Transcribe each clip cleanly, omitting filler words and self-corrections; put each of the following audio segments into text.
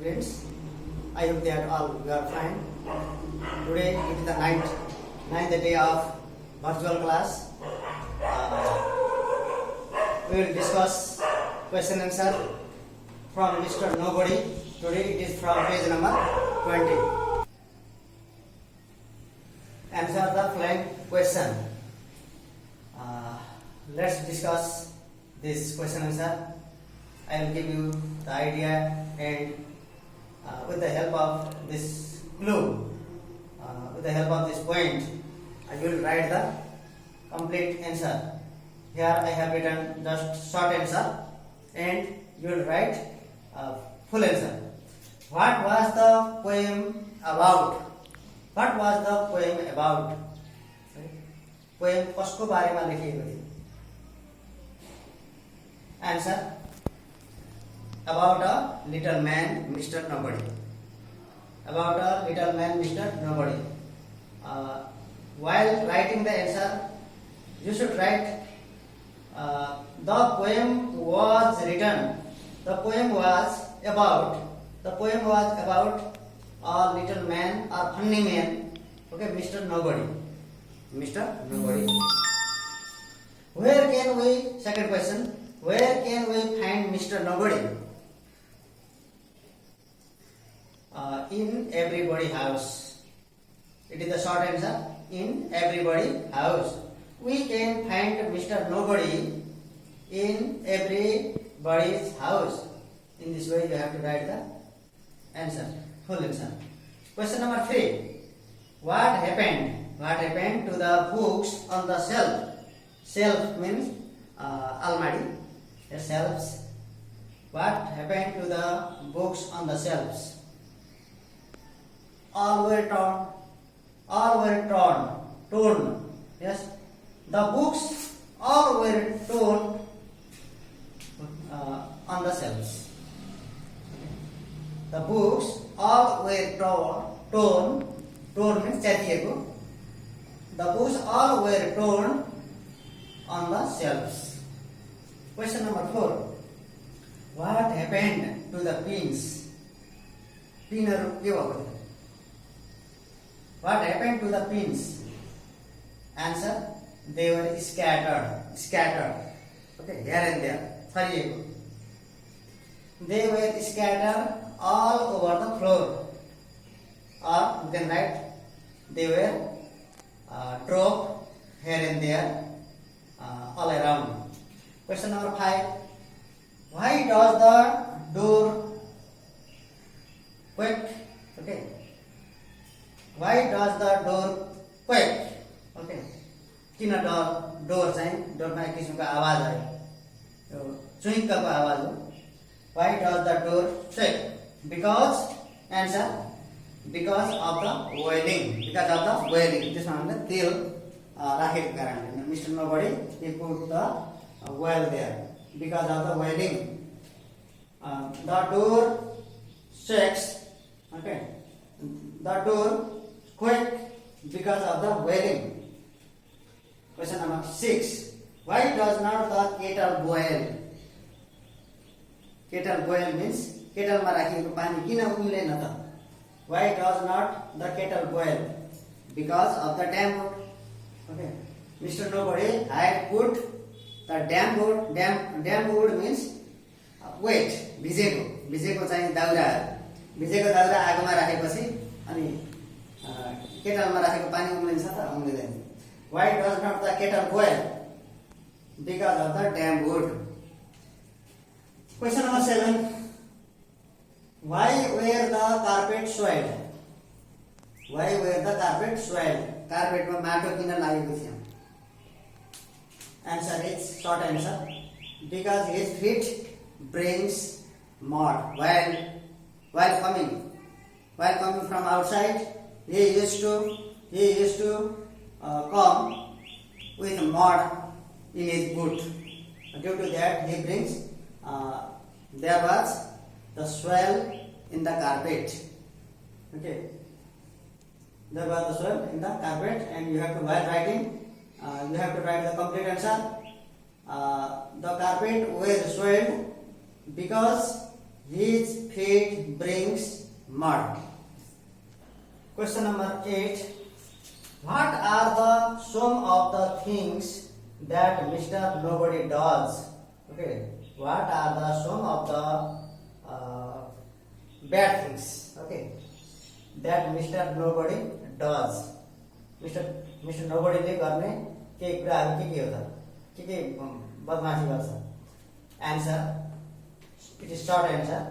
students. I hope that all you are fine. Today it is the ninth day of virtual class. We will discuss question answer from Mr. Nobody. Today it is from page number 20. Answer the following question. Let's discuss this question answer. I will give you the idea and with the help of this clue, with the help of this point, I will write the complete answer. Here I have written just short answer and you will write full answer. What was the poem about? What was the poem about? Poem कसको बारेमा लेखिएको थियो? Answer: about a little man, Mr. Nobody. About a little man, Mr. Nobody. While writing the answer, you should write the poem was written. The poem was about. The poem was about a little man or funny man. Okay, Mr. Nobody. Mr. Nobody. Where can we? Second question. Where can we find Mr. Nobody? In everybody house. It is the short answer. In everybody house. We can find Mr. Nobody in everybody's house. In this way, you have to write the answer, full answer. Question number 3. What happened? What happened to the books on the shelf? Shelf means almari. The shelves. What happened to the books on the shelves? All were torn. All were torn. Yes. The books all were torn on the shelves. The books all were torn. Torn means च्यातिएको. The books all were torn on the shelves. Question number 4. What happened to the pins? Pinहरू के भएको थियो? What happened to the pins? Answer: they were scattered. Okay, here and there. छरिएको. They were scattered all over the floor. Or you can write they were dropped here and there, all around. Question number 5. Why does the door quake? Okay. Why does the door quake? Okay. किन door चाहिँ डोरमा एक किसिमको आवाज आयो. यो चुइक्कको आवाज हो. Why does the door quake? Because answer: because of the boiling. Because of the boiling. त्यसमा हामीले तेल राखेको कारणले. Mr. Nobody, he put the oil there. Because of the boiling. The door shakes. Okay. The door quake because of the boiling. Question number 6. Why does not the kettle boil? Kettle boil means केटलमा राखिएको पानी किन उम्लेन त? Why does not the kettle boil? Because of the damp wood. Okay. Mr. Nobody had put the damp wood. Damp wood means wet. भिजेको चाहिँ दाउरा. भिजेको दाउरा आगोमा राखेपछि अनि केटलमा राखेको पानी उम्लिन्छ त? उम्लिँदैन. Why does not the kettle boil? Because of the damp wood. Question number 7. Why were the carpet soiled? Why were the carpet soiled? Carpetमा माटो किन लागेको थियो? Answer is short answer. Because his feet brings mud while coming from outside. He used to come with mud in his boot. Due to that, he brings. There was the swell in the carpet. Okay. There was the swell in the carpet, and you have to, while writing, you have to write the complete answer. The carpet was swelled because his feet brings mud. Question number 8. What are the some of the things that Mr. Nobody does? Okay. What are the some of the bad things? Okay. That Mr. Nobody does. Mr. Nobody ले गर्ने केही कुराहरू के हो त के बदमासी गर्छ. Answer. It is short answer.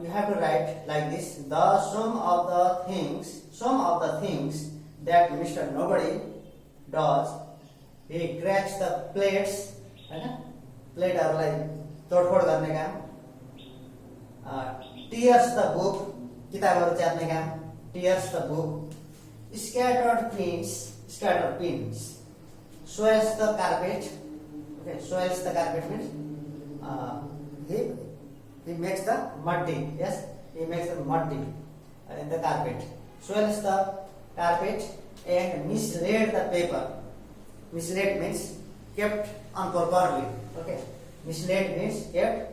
You have to write like this: the some of the things that Mr. Nobody does. He cracks the plates, हैन, प्लेटहरूलाई तोडफोड गर्ने काम. Tears the book, किताबहरू च्यात्ने काम. Tears the book. Scattered pins. Soils the carpet. Okay, soils the carpet means he makes the muddy. Yes, he makes the muddy in the carpet. Soils the carpet and mislaid the paper. Mislaid means kept improperly. Okay, mislaid means kept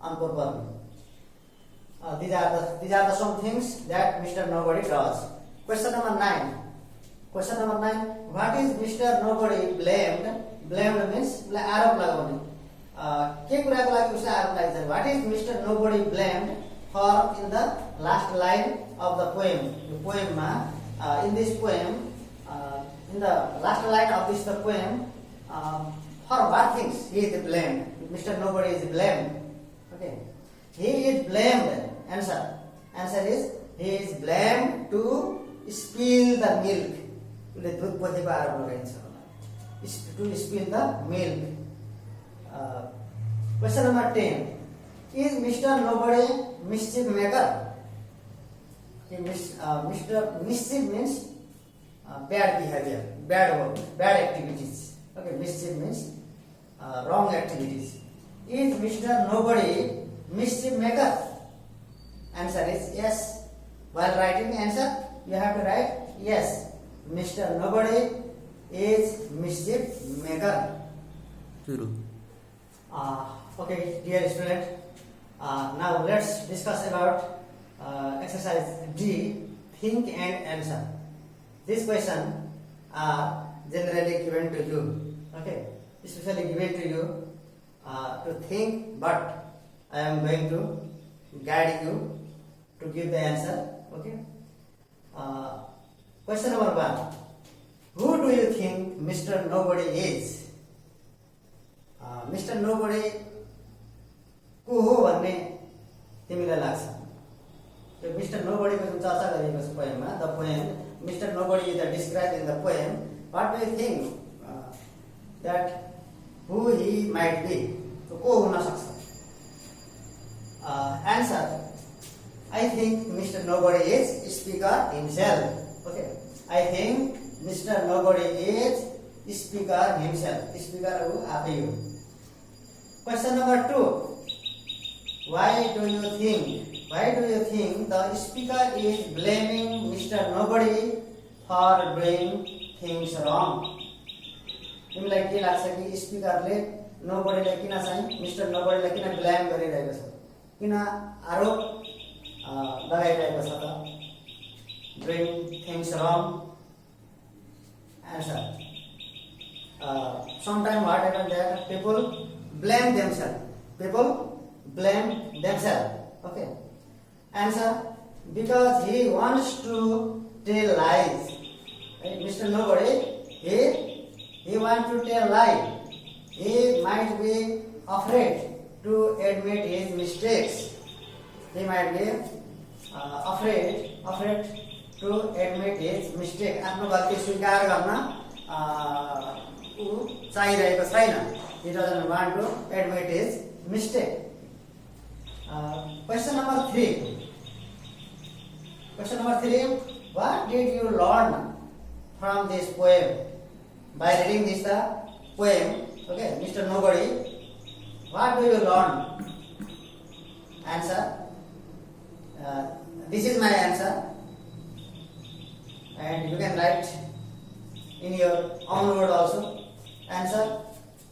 improperly. These are the some things that Mr. Nobody does. Question number 9. What is Mr. Nobody blamed? Blamed means आरोप लगाउने. के कुराको लागि उसले आरोप लगाइन्छ? What is Mr. Nobody blamed for in the last line of the poem? The poem in this poem, in the last line of this the poem, for what things he is blamed? Mr. Nobody is blamed. Okay, he is blamed. Answer is he is blamed to spill the milk. उसले दूध पोथेको आरोप लगाइन्छ. To spill the milk. Question number 10. Is Mr. Nobody mischief maker? Mr. Mischief means bad behavior, bad work, bad activities. Okay, mischief means wrong activities. Is Mr. Nobody mischief maker? Answer is yes. While writing the answer, you have to write yes. Mr. Nobody is mischief maker. Okay, dear student. Now let's discuss about exercise D. Think and answer. This question are generally given to you. Okay, especially given to you to think, but I am going to guide you to give the answer. Okay. Question number 1. Who do you think Mr. Nobody is? Mr. Nobody को हो भन्ने तिमीलाई लाग्छ? त्यो Mr. Nobody को जुन चर्चा गरिएको छ पोएममा, the poem Mr. Nobody is described in the poem. What do you think that who he might be? तो को हुन सक्छ? Answer. I think Mr. Nobody is speaker himself. Okay. I think Mr. Nobody is speaker himself. Speaker who आफै हो. Question number 2. Why do you think the speaker is blaming Mr. Nobody for doing things wrong? तिमीलाई के लाग्छ कि स्पिकरले नोबडीलाई किन चाहिँ mister नोबडीलाई किन blame गरिरहेको छ? किन आरोप लगाइरहेको छ त? Doing things wrong. Answer. Sometimes what happens that people blame themselves. Okay. Answer. Because he wants to tell lies. Right? Mr. Nobody, he wants to tell lies. He might be afraid to admit his mistakes. He might be afraid to admit his mistake. आफ्नो गल्ती स्वीकार गर्न चाहिरहेको छैन. He doesn't want to admit his mistake. Question number 3. What did you learn from this poem? By reading this poem, okay, Mr. Nobody, what do you learn? Answer. This is my answer, and you can write in your own word also. Answer.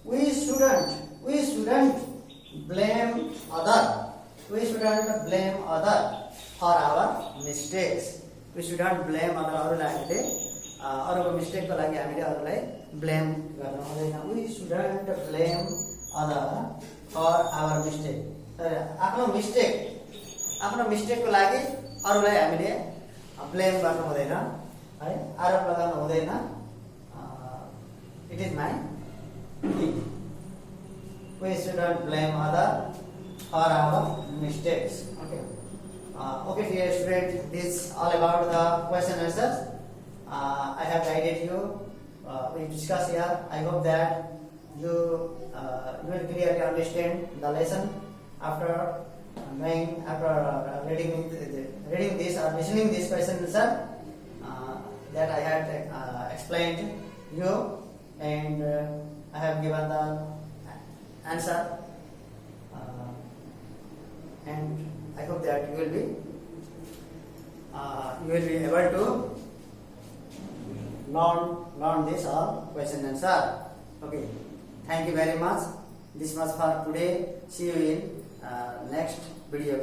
We student blame other. We shouldn't blame other for our mistakes. We shouldn't blame other. अरूलाई हामीले अरूको मिस्टेकको लागि हामीले अरूलाई blame गर्न हुँदैन. We shouldn't blame other for our mistake. आफ्नो मिस्टेकको लागि अरूलाई हामीले ब्लेम गर्नु हुँदैन है, आरोप लगाउनु हुँदैन. It is my key. We shouldn't blame other for our mistakes. Okay. Okay, dear student, this is all about the question answers. I have guided you. We discuss here. I hope that you will clearly understand the lesson after reading this or listening this question answer that I had explained you, and I have given the answer, and I hope that you will be able to learn this or question answer. Okay, thank you very much. This was for today. See you in next video.